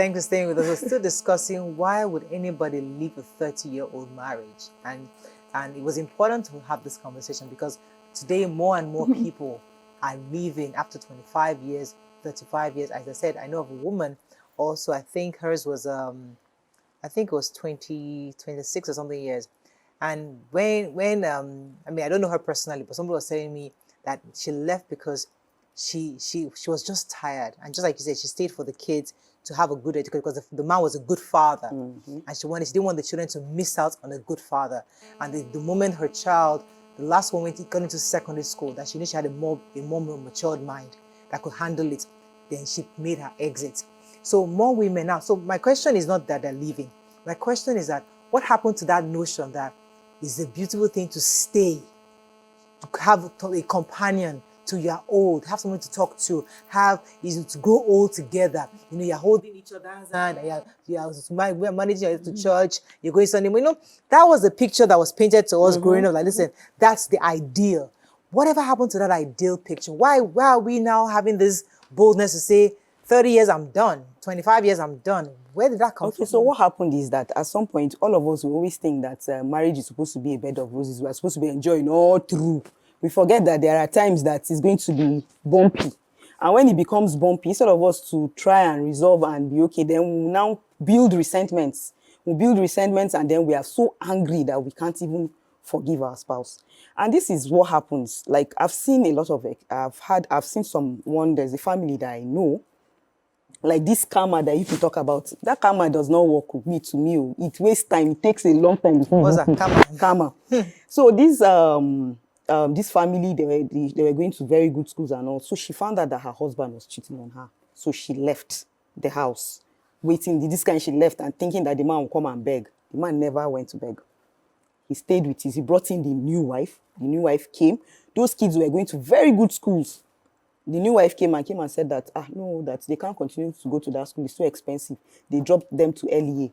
Thanks for staying with us. We're still discussing why would anybody leave a 30-year-old marriage, and it was important to have this conversation because today more and more people are leaving after 25 years, 35 years. As I said, I know of a woman also. I think hers was I think it was 26 or something years. And when I mean, I don't know her personally, but somebody was telling me that she left because she was just tired, and just like you said, she stayed for the kids to have a good education because the man was a good father, and she didn't want the children to miss out on a good father. And the moment her child, the last one, got into secondary school, that she knew she had a more matured mind that could handle it, then she made her exit. So more women now. So my question is not that they're leaving. My question is that what happened to that notion that it's a beautiful thing to stay, to have a companion till you're old, have someone to talk to, to grow old together. You know, you're holding each other's hand, we're managing to church, you're going Sunday. You know, that was the picture that was painted to us growing up. Like, listen, that's the ideal. Whatever happened to that ideal picture? Why are we now having this boldness to say, 30 years, I'm done. 25 years, I'm done. Where did that come from? Okay, so what happened is that at some point, all of us will always think that marriage is supposed to be a bed of roses. We're supposed to be enjoying all through. We forget that there are times that it's going to be bumpy. And when it becomes bumpy, instead of us to try and resolve and be okay, then we'll now build resentments. We build resentments and then we are so angry that we can't even forgive our spouse. And this is what happens. Like, I've seen a lot of it. I've seen someone, there's a family that I know, like this karma that you can talk about, that karma does not work with me, to me. It wastes time. It takes a long time. What's that? Karma. So this family, they were going to very good schools and all. So she found out that her husband was cheating on her. So she left the house, waiting. She left and thinking that the man would come and beg. The man never went to beg. He stayed with he brought in the new wife. The new wife came. Those kids were going to very good schools. The new wife came and said that, no, that they can't continue to go to that school. It's too expensive. They dropped them to LEA.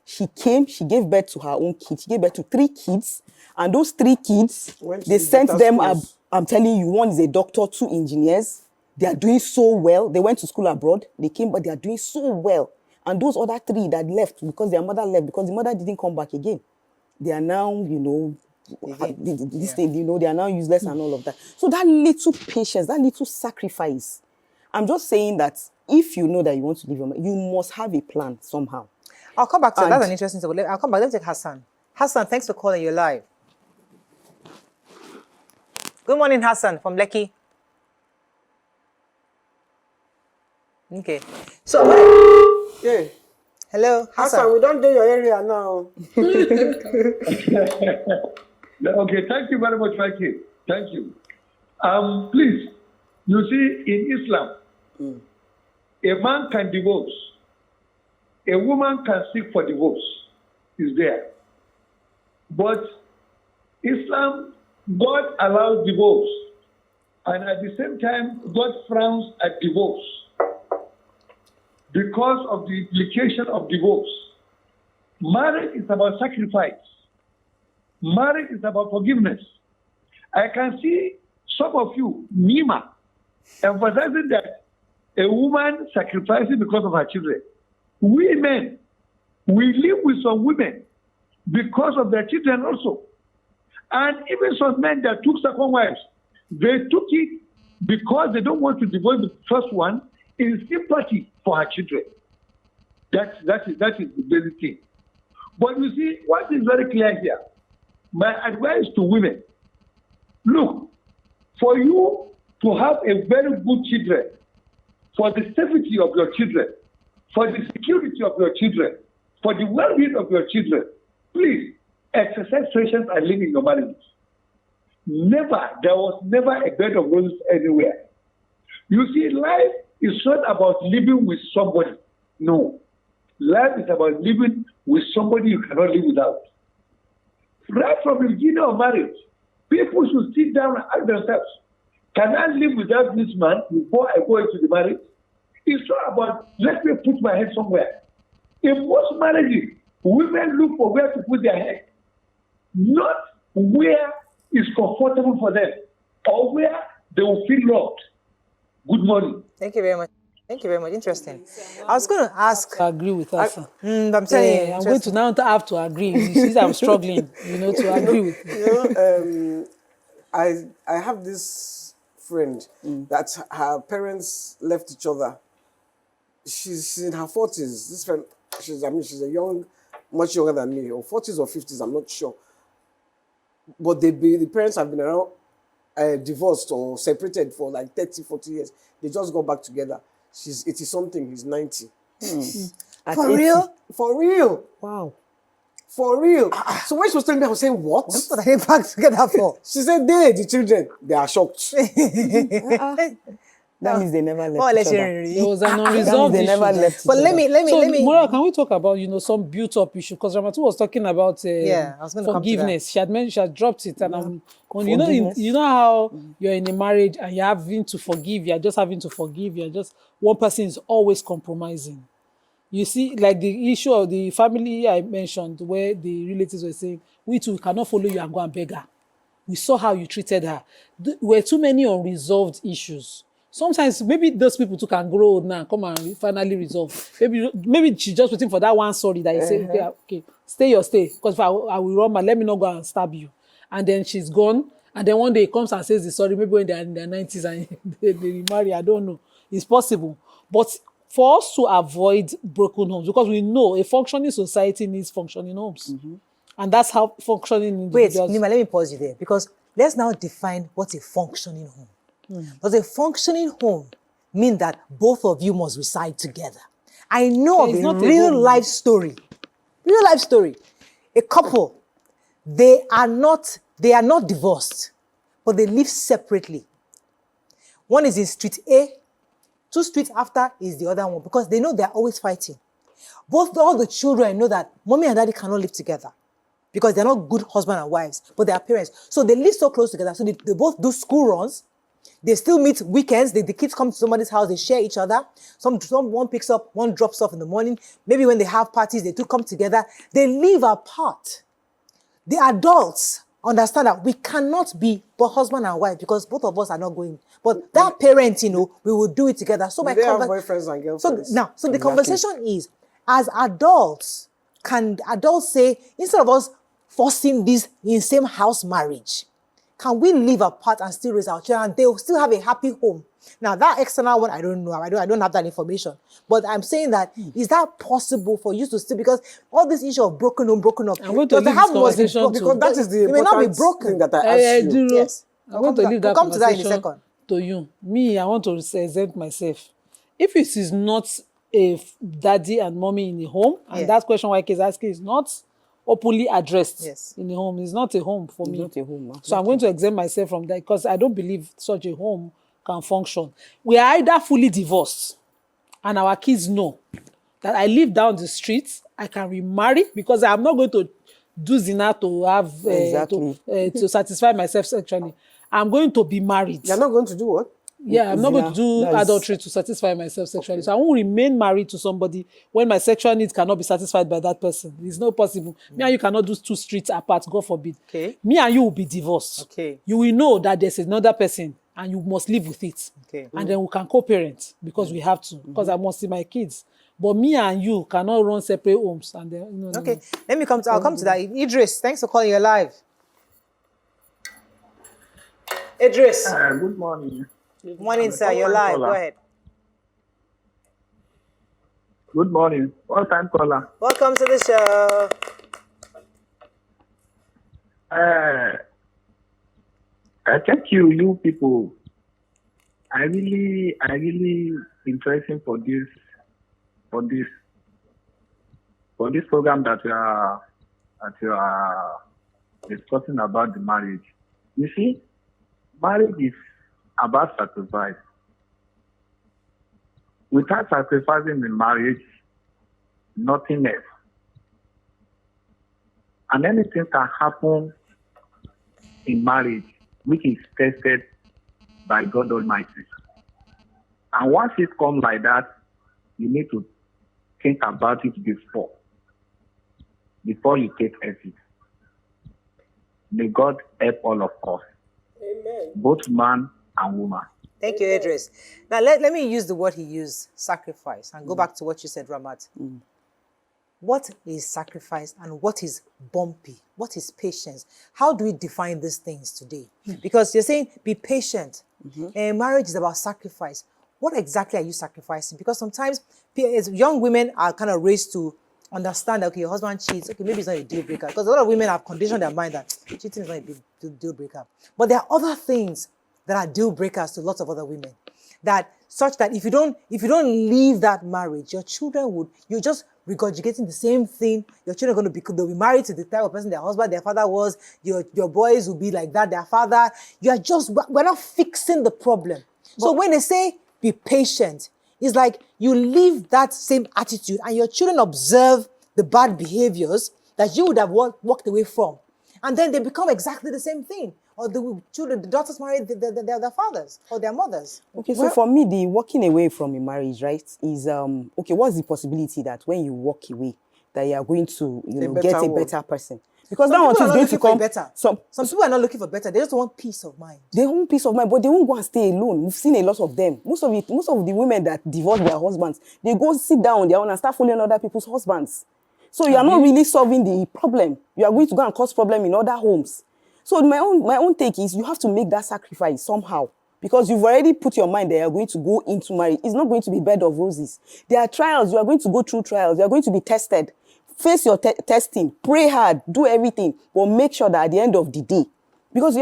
She came, she gave birth to her own kids. She gave birth to 3 kids. And those 3 kids, they sent them, I'm telling you, one is a doctor, 2 engineers. They are doing so well. They went to school abroad. They came, but they are doing so well. And those other 3 that left because their mother left, because the mother didn't come back again. They are now, they are now useless and all of that. So that little patience, that little sacrifice, I'm just saying that if you know that you want to live your life, you must have a plan somehow. I'll come back to that. That's an interesting topic. I'll come back. Let's take Hassan. Hassan, thanks for calling. You're live. Good morning, Hassan from Lekki. Okay. So, yeah. Hello, Hassan, we don't do your area now. Okay, thank you very much, Mikey. Thank you. Please, you see, in Islam, a man can divorce. A woman can seek for divorce. Is there. But Islam, God allows divorce. And at the same time, God frowns at divorce. Because of the implication of divorce. Marriage is about sacrifice. Marriage is about forgiveness. I can see some of you, Nima, emphasizing that a woman sacrificing because of her children. We men, we live with some women because of their children also. And even some men that took second wives, they took it because they don't want to divorce the first one in sympathy for her children. That is the basic thing. But you see, what is very clear here, my advice to women, look, for you to have a very good children, for the safety of your children, for the security of your children, for the well-being of your children, please exercise patience and live in your marriage. There was never a bed of roses anywhere. You see, life is not about living with somebody. No. Life is about living with somebody you cannot live without. Right from the beginning of marriage, people should sit down and ask themselves, can I live without this man before I go into the marriage? It's not about, let me put my head somewhere. In most marriages, women look for where to put their head, not where is comfortable for them or where they will feel loved. Good morning. Thank you very much. Thank you very much. Interesting. I was going to ask. To agree with us. Sir. I'm telling you, I'm going to now have to agree. You see, I'm struggling, to agree with you. I have this friend that her parents left each other. She's in her 40s. This friend, she's a young, much younger than me, or 40s or 50s, I'm not sure. But the parents have been around, divorced or separated for like 30, 40 years. They just got back together. She's 80 something, he's 90. For real? For real. Wow. For real. So when she was telling me, I was saying, what? What are they back together for? She said, the children, they are shocked. That means they never left More or less, each other. There was an That means unresolved they issue. never left each But other. let me. Mora, can we talk about some built-up issue? Because Ramatu was talking about Yeah, I was gonna come to that. forgiveness. She had dropped it, and Forgiveness. you know how you're in a marriage and you're having to forgive. You're just having to forgive. You're just one person is always compromising. You see, like the issue of the family I mentioned, where the relatives were saying, "We too cannot follow you and go and beg her." We saw how you treated her. There were too many unresolved issues. Sometimes maybe those people too can grow old now and come and finally resolve. Maybe she's just waiting for that one sorry that you say, okay, stay. Because if I will run, let me not go and stab you. And then she's gone. And then one day he comes and says the sorry, maybe when they're in their 90s and they remarry, I don't know. It's possible. But for us to avoid broken homes, because we know a functioning society needs functioning homes. And that's how functioning Wait, individuals... Nima, let me pause you there because let's now define what's a functioning home. Does a functioning home mean that both of you must reside together? I know It's of not a a real home. life story. Real life story. A couple, they are not divorced, but they live separately. One is in street A, 2 streets after is the other one because they know they're always fighting. All the children know that mommy and daddy cannot live together because they're not good husband and wives, but they are parents. So they live so close together. So they both do school runs. They still meet weekends. The kids come to somebody's house. They share each other. One picks up, one drops off in the morning. Maybe when they have parties, they two come together. They live apart. The adults understand that we cannot be but husband and wife because both of us are not going. But that parent, we will do it together. So They have boyfriends and girlfriends. the conversation is, as adults, can adults say, instead of us forcing this in same house marriage, can we live apart and still raise our children and they will still have a happy home? Now, that external one, I don't know. I don't have that information. But I'm saying that, is that possible for you to still, because all this issue of broken up, I'm going to leave this conversation Because that is the it may not be important broken. thing that I asked you. Yes. I'm going to leave that We'll come to that in a conversation second. to you. Me, I want to exempt myself. If it is not a daddy and mommy in a home, and Yeah. that question YK is asking is not openly addressed Yes. in a home, it's not a home for me. not a home, So I'm going to exempt myself from that because I don't believe such a home can function. We are either fully divorced and our kids know that I live down the street, I can remarry because I'm not going to do zina to have Exactly. to satisfy myself sexually. I'm going to be married. You're not going to do what? Yeah, I'm not going to Zina, do that is- adultery to satisfy myself sexually. So I won't remain married to somebody when my sexual needs cannot be satisfied by that person. It's not possible. Me and you cannot do 2 streets apart, God forbid. Okay. Me and you will be divorced. Okay. You will know that there's another person and you must live with it. Okay. And then we can co-parent because we have to, because I must see my kids. But me and you cannot run separate homes. And then, no. Okay. I'll come to that. Idris, thanks for calling. You're live. Idris. Good morning. Good morning, sir. You're live. Go ahead. Good morning. One time caller. Welcome to the show. I thank you people. I really interested for this program that you are discussing about the marriage. You see, marriage is about sacrifice. Without sacrificing in marriage, nothing else. And anything can happen in marriage, which is tested by God Almighty. And once it comes like that, you need to think about it before you take exit. May God help all of us, both man and woman. Thank you, Idris. Now, let me use the word he used, sacrifice, and go back to what you said, Ramat. What is sacrifice and what is bumpy? What is patience? How do we define these things today? Because you're saying be patient. Marriage is about sacrifice. What exactly are you sacrificing? Because sometimes young women are kind of raised to understand that, okay, your husband cheats, okay, maybe it's not a deal breaker. Because a lot of women have conditioned their mind that cheating is not a big deal breaker. But there are other things that are deal breakers to lots of other women. That such that if you don't leave that marriage, your children you're just regurgitating the same thing. Your children are going to they'll be married to the type of person their husband, their father was. Your boys will be like that, their father. We're not fixing the problem. So when they say be patient, it's like you leave that same attitude and your children observe the bad behaviors that you would have walked away from. And then they become exactly the same thing. Or the daughters marry their fathers or their mothers. Okay, so for me, the walking away from a marriage, right, is, okay, what's the possibility that when you walk away, that you are going to, get a better person? Because that one is going to come better. Some people are not looking for better. They just want peace of mind. They want peace of mind, but they won't go and stay alone. We've seen a lot of them. Most of the women that divorce their husbands, they go sit down on their own and start following other people's husbands. So you are not really solving the problem. You are going to go and cause problem in other homes. So my own take is you have to make that sacrifice somehow, because you've already put your mind that you're going to go into marriage. It's not going to be bed of roses. There are trials. You are going to go through trials. You are going to be tested. Face your testing. Pray hard. Do everything. But make sure that at the end of the day, because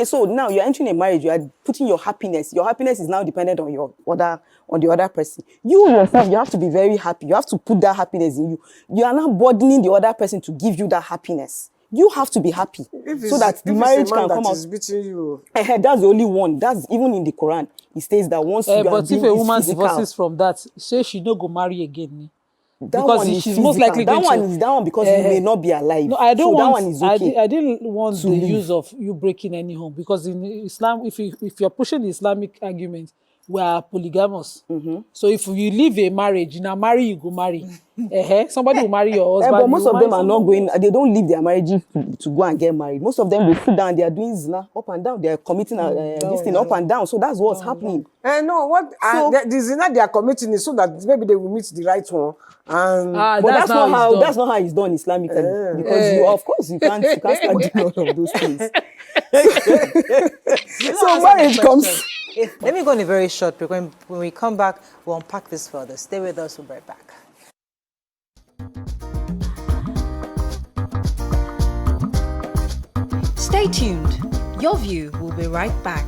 so now you're entering a marriage. You are putting your happiness. Your happiness is now dependent on the other person. You yourself, you have to be very happy. You have to put that happiness in you. You are not burdening the other person to give you that happiness. You have to be happy so that the marriage can come out. Beating you. That's the only one. That's even in the Quran. It states that once you but if a woman divorces from that, say she no go marry again. That because one is she's physical. most likely that going one is that one because you may not be alive. No, I don't so want. That one is okay. I didn't want the use of you breaking any home, because in Islam, if you're pushing the Islamic argument, we are polygamous. So if you leave a marriage, you go marry. Somebody will marry your husband. But most of them are not going. They don't leave their marriages to go and get married. Most of them they sit down. They are doing zina up and down. They are committing this thing up and down. So that's what's happening. No, the zina they are committing is so that maybe they will meet the right one. And but that's not how it's done Islamically. Because of course you can't start doing all of those things. So marriage comes. Let me go on a very short break. When we come back, we'll unpack this further. Stay with us. We'll be right back. Stay tuned. Your View will be right back.